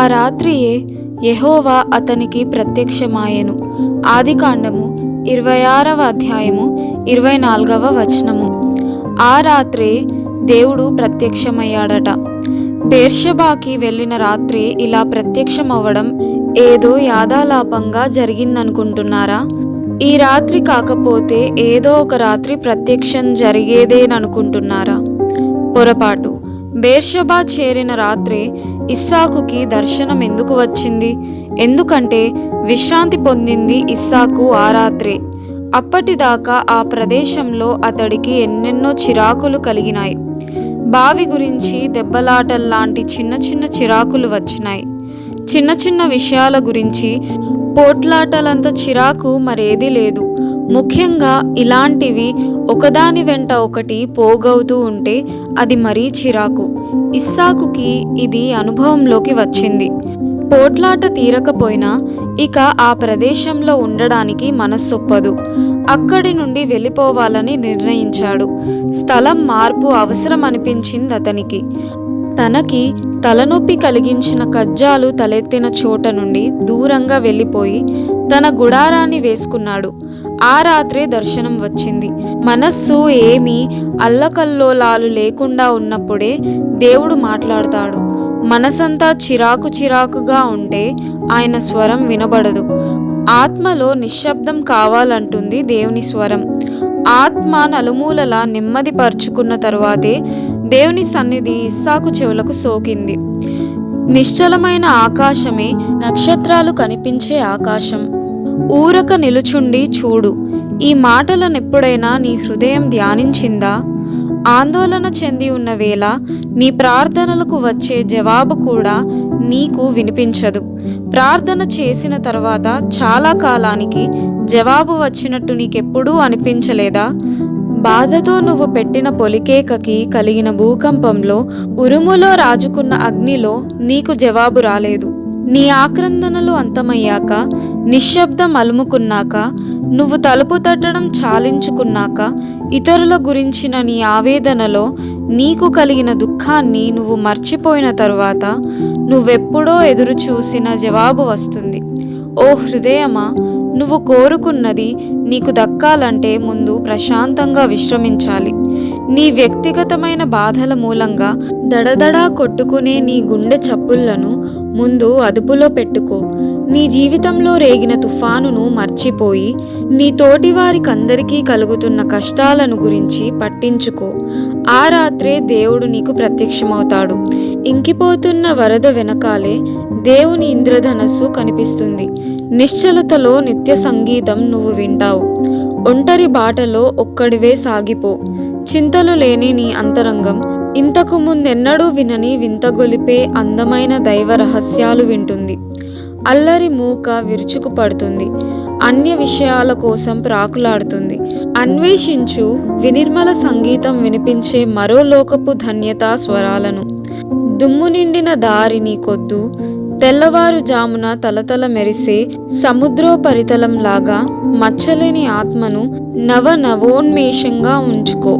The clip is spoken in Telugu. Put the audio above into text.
రాత్రియే యెహోవా అతనికి ప్రత్యక్షమాయెను. ఆదికాండము 26వ అధ్యాయము 24వ వచనము. ఆ రాత్రే దేవుడు ప్రత్యక్షమయ్యాడట. బెర్షెబాకి వెళ్ళిన రాత్రి ఇలా ప్రత్యక్షమవ్వడం ఏదో యాదాలాపంగా జరిగిందనుకుంటున్నారా? ఈ రాత్రి కాకపోతే ఏదో ఒక రాత్రి ప్రత్యక్షం జరిగేదేననుకుంటున్నారా? పొరపాటు. బెర్షెబా చేరిన రాత్రే ఇస్సాకుకి దర్శనం ఎందుకు వచ్చింది? ఎందుకంటే విశ్రాంతి పొందింది ఇస్సాకు ఆ రాత్రే. అప్పటిదాకా ఆ ప్రదేశంలో అతడికి ఎన్నెన్నో చిరాకులు కలిగినాయి. బావి గురించి దెబ్బలాటల్లాంటి చిన్న చిన్న చిరాకులు వచ్చినాయి. చిన్న చిన్న విషయాల గురించి పోట్లాటలంత చిరాకు మరేదీ లేదు. ముఖ్యంగా ఇలాంటివి ఒకదాని వెంట ఒకటి పోగవుతూ ఉంటే అది మరీ చిరాకు. ఇస్సాకుకి ఇది అనుభవంలోకి వచ్చింది. పోట్లాట తీరకపోయినా ఇక ఆ ప్రదేశంలో ఉండడానికి మనస్సొప్పదు. అక్కడి నుండి వెళ్ళిపోవాలని నిర్ణయించాడు. స్థలం మార్పు అవసరం అనిపించింది అతనికి. తనకి తలనొప్పి కలిగించిన కజ్జాలు తలెత్తిన చోట నుండి దూరంగా వెళ్ళిపోయి తన గుడారాన్ని వేసుకున్నాడు. ఆ రాత్రే దర్శనం వచ్చింది. మనస్సు ఏమీ అల్లకల్లోలాలు లేకుండా ఉన్నప్పుడే దేవుడు మాట్లాడతాడు. మనసంతా చిరాకు చిరాకుగా ఉంటే ఆయన స్వరం వినబడదు. ఆత్మలో నిశ్శబ్దం కావాలంటుంది దేవుని స్వరం. ఆత్మ నలుమూలలా నెమ్మది పరుచుకున్న తరువాతే దేవుని సన్నిధి ఇస్సాకు చెవులకు సోకింది. నిశ్చలమైన ఆకాశమే నక్షత్రాలు కనిపించే ఆకాశం. ఊరక నిలుచుండి చూడు. ఈ మాటలనెప్పుడైనా నీ హృదయం ధ్యానించిందా? ఆందోళన చెంది ఉన్న వేళ నీ ప్రార్థనలకు వచ్చే జవాబు కూడా నీకు వినిపించదు. ప్రార్థన చేసిన తర్వాత చాలా కాలానికి జవాబు వచ్చినట్టు నీకెప్పుడూ అనిపించలేదా? బాధతో నువ్వు పెట్టిన పొలికేకకి కలిగిన భూకంపంలో, ఉరుములో రాజుకున్న అగ్నిలో నీకు జవాబు రాలేదు. నీ ఆక్రందనలు అంతమయ్యాక, నిశ్శబ్దం అలుముకున్నాక, నువ్వు తలుపు తట్టడం చాలించుకున్నాక, ఇతరుల గురించిన నీ ఆవేదనలో నీకు కలిగిన దుఃఖాన్ని నువ్వు మర్చిపోయిన తరువాత నువ్వెప్పుడో ఎదురు చూసిన జవాబు వస్తుంది. ఓ హృదయమా, నువ్వు కోరుకున్నది నీకు దక్కాలంటే ముందు ప్రశాంతంగా విశ్రమించాలి. నీ వ్యక్తిగతమైన బాధల మూలంగా దడదడా కొట్టుకునే నీ గుండె చప్పుళ్లను ముందు అదుపులో పెట్టుకో. నీ జీవితంలో రేగిన తుఫానును మర్చిపోయి నీ తోటివారికందరికీ కలుగుతున్న కష్టాలను గురించి పట్టించుకో. ఆ రాత్రే దేవుడు నీకు ప్రత్యక్షమవుతాడు. ఇంకిపోతున్న వరద వెనకాలే దేవుని ఇంద్రధనస్సు కనిపిస్తుంది. నిశ్చలతలో నిత్య సంగీతం నువ్వు వింటావు. ఒంటరి బాటలో ఒక్కడివే సాగిపో. చింతలు లేని నీ అంతరంగం ఇంతకు ముందెన్నడూ వినని వింతగొలిపే అందమైన దైవ రహస్యాలు వింటుంది. అల్లరి మూక విరుచుకు పడుతుంది. అన్య విషయాల కోసం ప్రాకులాడుతుంది. అన్వేషించు వినిర్మల సంగీతం వినిపించే మరో లోకపు ధన్యతా స్వరాలను. దుమ్ము నిండిన దారి నీకొద్దు. తెల్లవారుజామున తలతల మెరిసే సముద్రోపరితలంలాగా మచ్చలేని ఆత్మను నవోన్మేషంగా ఉంచుకో.